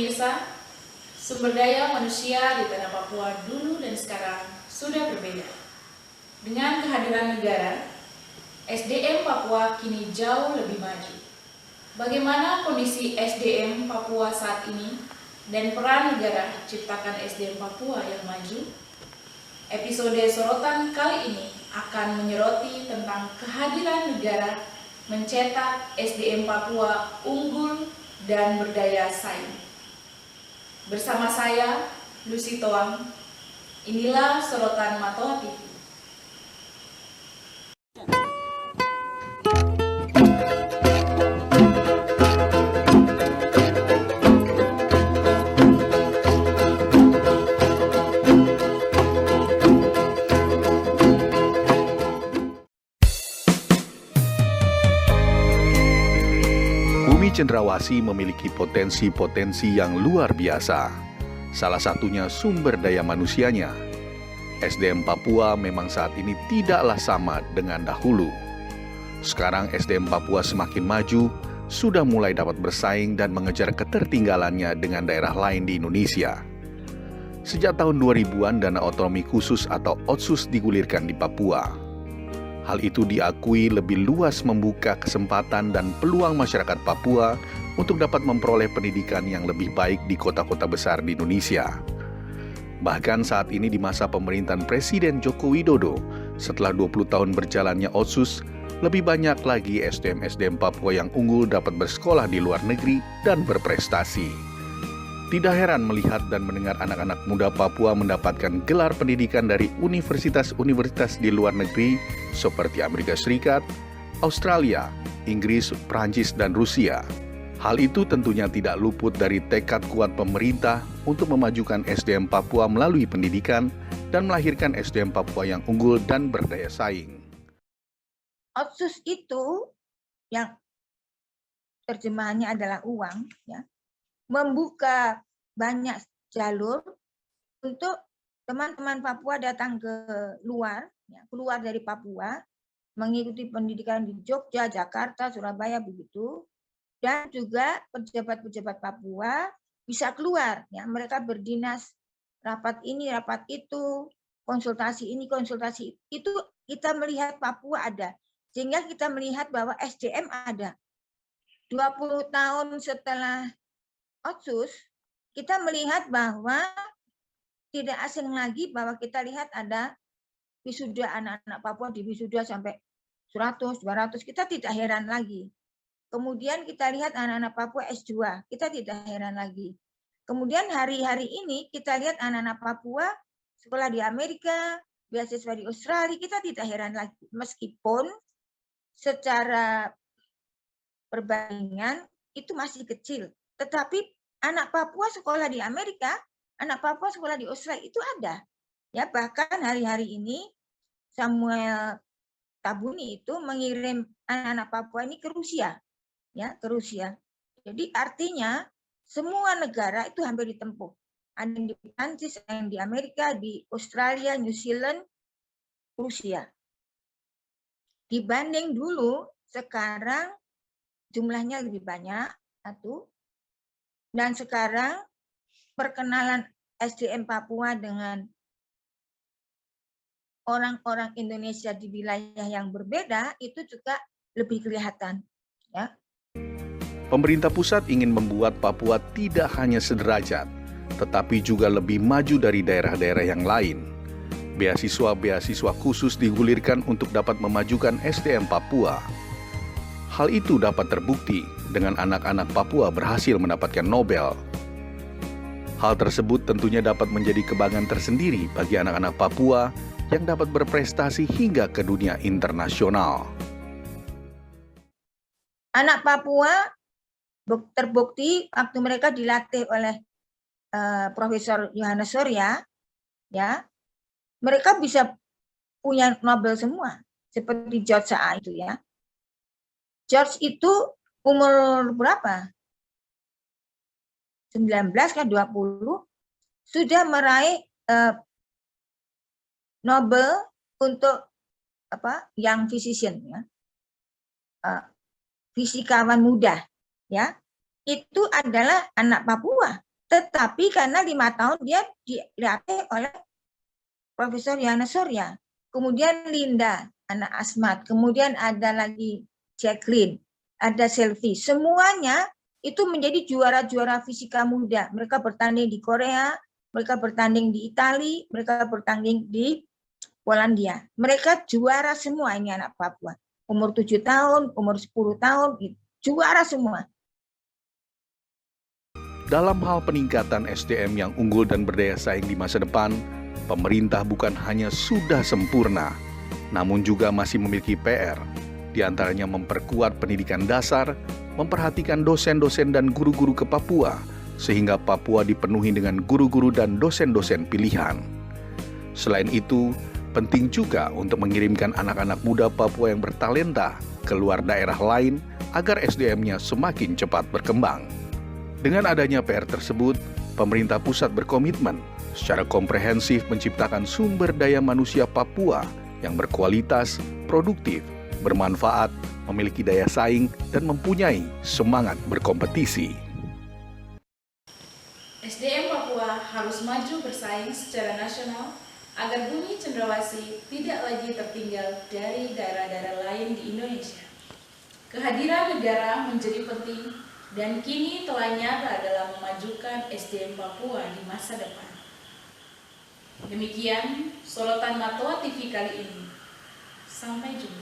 Pemirsa, sumber daya manusia di tanah Papua dulu dan sekarang sudah berbeda. Dengan kehadiran negara, SDM Papua kini jauh lebih maju. Bagaimana kondisi SDM Papua saat ini dan peran negara ciptakan SDM Papua yang maju? Episode sorotan kali ini akan menyoroti tentang kehadiran negara mencetak SDM Papua unggul dan berdaya saing. Bersama saya, Lucy Toang, inilah sorotan Matoa TV. Bumi Cendrawasih memiliki potensi-potensi yang luar biasa. Salah satunya sumber daya manusianya. SDM Papua memang saat ini tidaklah sama dengan dahulu. Sekarang SDM Papua semakin maju, sudah mulai dapat bersaing dan mengejar ketertinggalannya dengan daerah lain di Indonesia. Sejak tahun 2000-an, dana otonomi khusus atau Otsus digulirkan di Papua. Hal itu diakui lebih luas membuka kesempatan dan peluang masyarakat Papua untuk dapat memperoleh pendidikan yang lebih baik di kota-kota besar di Indonesia. Bahkan saat ini di masa pemerintahan Presiden Joko Widodo, setelah 20 tahun berjalannya Otsus, lebih banyak lagi SDM-SDM Papua yang unggul dapat bersekolah di luar negeri dan berprestasi. Tidak heran melihat dan mendengar anak-anak muda Papua mendapatkan gelar pendidikan dari universitas-universitas di luar negeri seperti Amerika Serikat, Australia, Inggris, Prancis, dan Rusia. Hal itu tentunya tidak luput dari tekad kuat pemerintah untuk memajukan SDM Papua melalui pendidikan dan melahirkan SDM Papua yang unggul dan berdaya saing. Otsus itu yang terjemahannya adalah uang, ya, membuka banyak jalur untuk teman-teman Papua datang ke luar, ya, keluar dari Papua, mengikuti pendidikan di Jogja, Jakarta, Surabaya, begitu. Dan juga pejabat-pejabat Papua bisa keluar, ya, mereka berdinas, rapat ini, rapat itu, konsultasi ini, konsultasi itu. Kita melihat Papua ada, sehingga kita melihat bahwa SDM ada. 20 tahun setelah Otsus, kita melihat bahwa tidak asing lagi bahwa kita lihat ada wisuda anak-anak Papua di wisuda sampai 100, 200, kita tidak heran lagi. Kemudian kita lihat anak-anak Papua S2, kita tidak heran lagi. Kemudian hari-hari ini kita lihat anak-anak Papua sekolah di Amerika, beasiswa di Australia, kita tidak heran lagi. Meskipun secara perbandingan itu masih kecil. Tetapi anak Papua sekolah di Amerika, anak Papua sekolah di Australia itu ada. Ya, bahkan hari-hari ini Samuel Tabuni itu mengirim anak-anak Papua ini ke Rusia, ya, ke Rusia. Jadi artinya semua negara itu hampir ditempuh. Ada yang di Prancis, ada yang di Amerika, di Australia, New Zealand, Rusia. Dibanding dulu, sekarang jumlahnya lebih banyak, satu. Dan sekarang perkenalan SDM Papua dengan orang-orang Indonesia di wilayah yang berbeda itu juga lebih kelihatan, ya. Pemerintah pusat ingin membuat Papua tidak hanya sederajat, tetapi juga lebih maju dari daerah-daerah yang lain. Beasiswa-beasiswa khusus digulirkan untuk dapat memajukan SDM Papua. Hal itu dapat terbukti dengan anak-anak Papua berhasil mendapatkan Nobel. Hal tersebut tentunya dapat menjadi kebanggaan tersendiri bagi anak-anak Papua yang dapat berprestasi hingga ke dunia internasional. Anak Papua terbukti waktu mereka dilatih oleh Profesor Yohanes Surya, ya, mereka bisa punya Nobel semua, seperti George Saa itu, ya. George itu umur berapa? 19 kan 20 sudah meraih Nobel untuk young physician, ya. Fisikawan muda, ya. Itu adalah anak Papua. Tetapi karena 5 tahun dia dilatih oleh Profesor Yana Surya, kemudian Linda, anak Asmat, kemudian ada lagi Jacqueline, ada Selvi, semuanya itu menjadi juara-juara fisika muda. Mereka bertanding di Korea, mereka bertanding di Italia, mereka bertanding di Polandia. Mereka juara semua, ini anak Papua. Umur 7 tahun, umur 10 tahun, juara semua. Dalam hal peningkatan SDM yang unggul dan berdaya saing di masa depan, pemerintah bukan hanya sudah sempurna, namun juga masih memiliki PR, di antaranya memperkuat pendidikan dasar, memperhatikan dosen-dosen dan guru-guru ke Papua, sehingga Papua dipenuhi dengan guru-guru dan dosen-dosen pilihan. Selain itu, penting juga untuk mengirimkan anak-anak muda Papua yang bertalenta ke luar daerah lain agar SDM-nya semakin cepat berkembang. Dengan adanya PR tersebut, pemerintah pusat berkomitmen secara komprehensif menciptakan sumber daya manusia Papua yang berkualitas, produktif, bermanfaat, memiliki daya saing, dan mempunyai semangat berkompetisi. SDM Papua harus maju bersaing secara nasional agar Bumi Cendrawasih tidak lagi tertinggal dari daerah-daerah lain di Indonesia. Kehadiran negara menjadi penting dan kini telah nyata dalam memajukan SDM Papua di masa depan. Demikian sorotan Matoa TV kali ini. Sampai jumpa.